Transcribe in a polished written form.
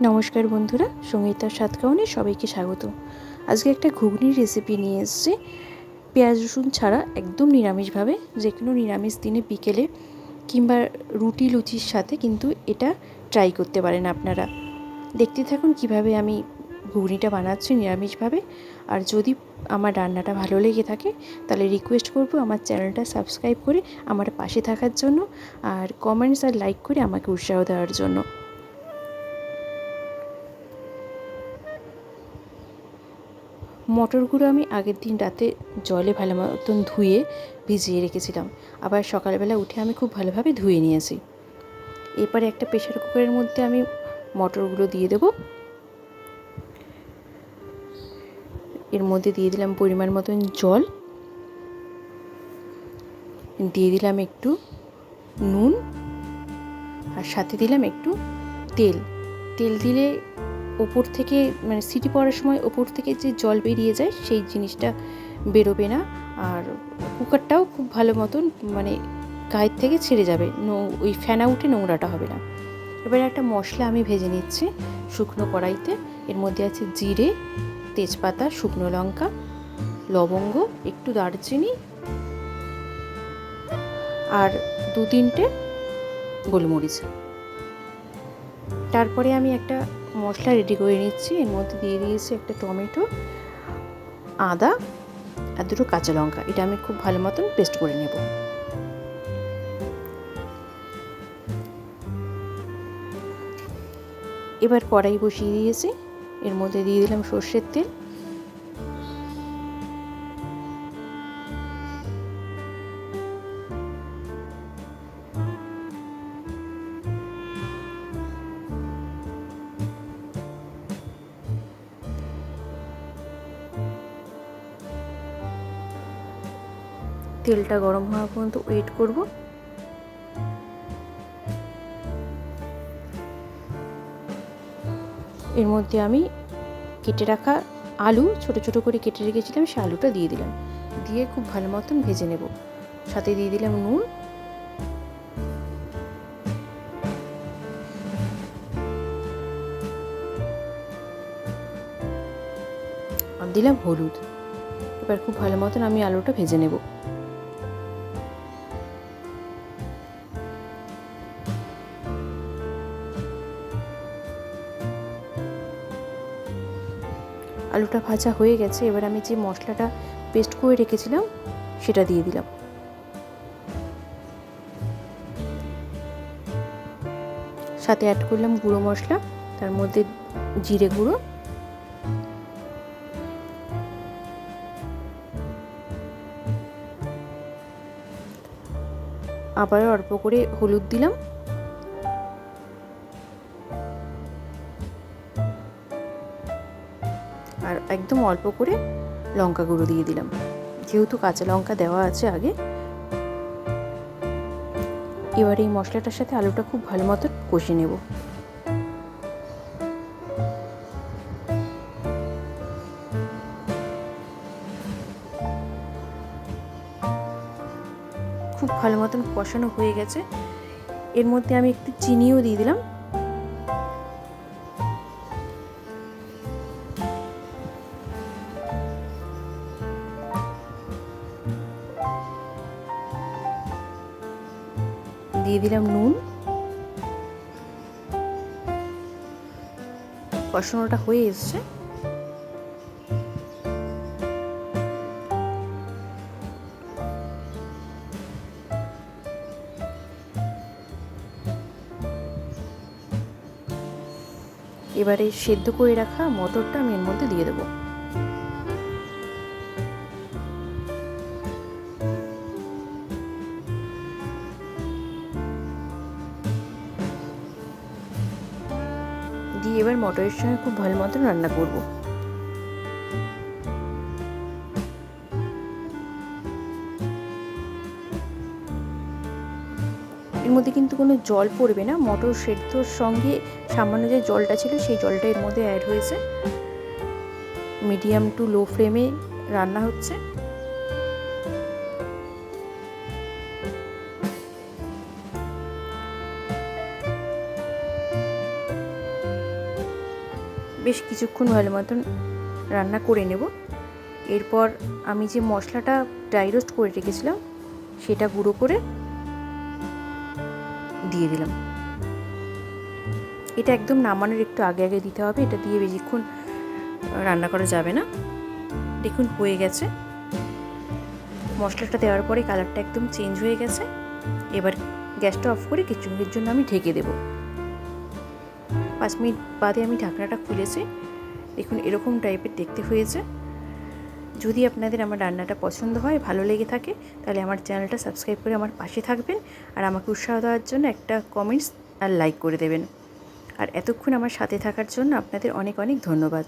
নমস্কার বন্ধুরা, সঙ্গীতার স্বাদকাহনে সবাইকে স্বাগত। আজকে একটা ঘুগনির রেসিপি নিয়ে এসেছি, পেঁয়াজ রসুন ছাড়া, একদম নিরামিষভাবে। যে কোনো নিরামিষ দিনে বিকেলে কিংবা রুটি লুচির সাথে কিন্তু এটা ট্রাই করতে পারেন আপনারা। দেখতে থাকুন কিভাবে আমি ঘুগনিটা বানাচ্ছি নিরামিষভাবে। আর যদি আমার রান্নাটা ভালো লেগে থাকে তাহলে রিকোয়েস্ট করব আমার চ্যানেলটা সাবস্ক্রাইব করে আমার পাশে থাকার জন্য, আর কমেন্টস আর লাইক করে আমাকে উৎসাহ দেওয়ার জন্য। মটরগুলো আমি আগের দিন রাতে জলে ভালো মতন ধুয়ে ভিজিয়ে রেখেছিলাম, আবার সকালবেলা উঠে আমি খুব ভালোভাবে ধুয়ে নিয়েছি। এরপরে একটা প্রেশার কুকারের মধ্যে আমি মটরগুলো দিয়ে দেব। এর মধ্যে দিয়ে দিলাম পরিমাণ মতন জল, দিয়ে দিলাম একটু নুন, আর সাথে দিলাম একটু তেল। তেল দিলে ওপর থেকে মানে সিটি পড়ার সময় ওপর থেকে যে জল বেরিয়ে যায় সেই জিনিসটা বেরোবে না, আর কুকারটাও খুব ভালো মতন মানে গায়ের থেকে ছেড়ে যাবে, ওই ফেনা উঠে নোংরাটা হবে না। এবারে একটা মশলা আমি ভেজে নিচ্ছি শুকনো কড়াইতে। এর মধ্যে আছে জিরে, তেজপাতা, শুকনো লঙ্কা, লবঙ্গ, একটু দারচিনি আর 2-3টে গোলমরিচ। তারপরে আমি একটা মশলা রেডি করে নিচ্ছি। এর মধ্যে দিয়ে দিয়েছি একটা টমেটো, আদা আর 2টো কাঁচা লঙ্কা। এটা আমি খুব ভালো মতন পেস্ট করে নেব। এবার কড়াই বসিয়ে দিয়েছি, এর মধ্যে দিয়ে দিলাম সর্ষের তেল। তেলটা গরম হওয়া পর্যন্ত ওয়েট করব। এর মধ্যে আমি কেটে রাখা আলু ছোট ছোট করে কেটে রেখেছিলাম, সে আলুটা দিয়ে দিলাম, দিয়ে খুব ভালো মতন ভেজে নেব। সাথে দিয়ে দিলাম নুন, আর দিলাম হলুদ। এবার খুব ভালো মতন আমি আলুটা ভেজে নেব। আলুটা ভাজা হয়ে গেছে, এবার আমি যে মশলাটা পেস্ট করে রেখেছিলাম সেটা দিয়ে দিলাম। সাথে অ্যাড করলাম গুঁড়ো মশলা, তার মধ্যে জিরে গুঁড়ো, আবার অল্প করে হলুদ দিলাম, আর একদম অল্প করে লঙ্কা গুঁড়ো দিয়ে দিলাম, যেহেতু কাঁচা লঙ্কা দেওয়া আছে আগে। এবার এই মশলাটার সাথে আলুটা খুব ভালো মতন কষে নেব। খুব ভালো মতন কষানো হয়ে গেছে। এর মধ্যে আমি একটু চিনিও দিয়ে দিলাম। দিয়ে দিলাম নুন। কষানোটা হয়ে এসছে। এবারে সেদ্ধ করে রাখা মটরটা আমি এর মধ্যে দিয়ে দেবো। দিয়ে এবার মটরের সঙ্গে খুব ভালো মতন রান্না করব। এর মধ্যে কিন্তু কোনো জল পড়বে না, মটর সেদ্ধর সঙ্গে সামান্য যে জলটা ছিল সেই জলটা এর মধ্যে অ্যাড হয়েছে। মিডিয়াম টু লো ফ্লেমে রান্না হচ্ছে। বেশ কিছুক্ষণ ভালো মতন রান্না করে নেব। এরপর আমি যে মশলাটা ড্রাই রোস্ট করে রেখেছিলাম সেটা গুঁড়ো করে দিয়ে দিলাম। এটা একদম নামানোর একটু আগে আগে দিতে হবে, এটা দিয়ে বেশিক্ষণ রান্না করা যাবে না। দেখুন হয়ে গেছে, মশলাটা দেওয়ার পরে কালারটা একদম চেঞ্জ হয়ে গেছে। এবার গ্যাসটা অফ করে কিছুক্ষণের জন্য আমি ঢেকে দেব। 5 মিনিট বাদে আমি ঢাকনাটা খুলেছি। দেখুন এরকম টাইপের দেখতে হয়েছে। যদি আপনাদের আমার রান্নাটা পছন্দ হয়, ভালো লেগে থাকে, তাহলে আমার চ্যানেলটা সাবস্ক্রাইব করে আমার পাশে থাকবেন আর আমাকে উৎসাহ দেওয়ার জন্য একটা কমেন্টস আর লাইক করে দেবেন। আর এতক্ষণ আমার সাথে থাকার জন্য আপনাদের অনেক অনেক ধন্যবাদ।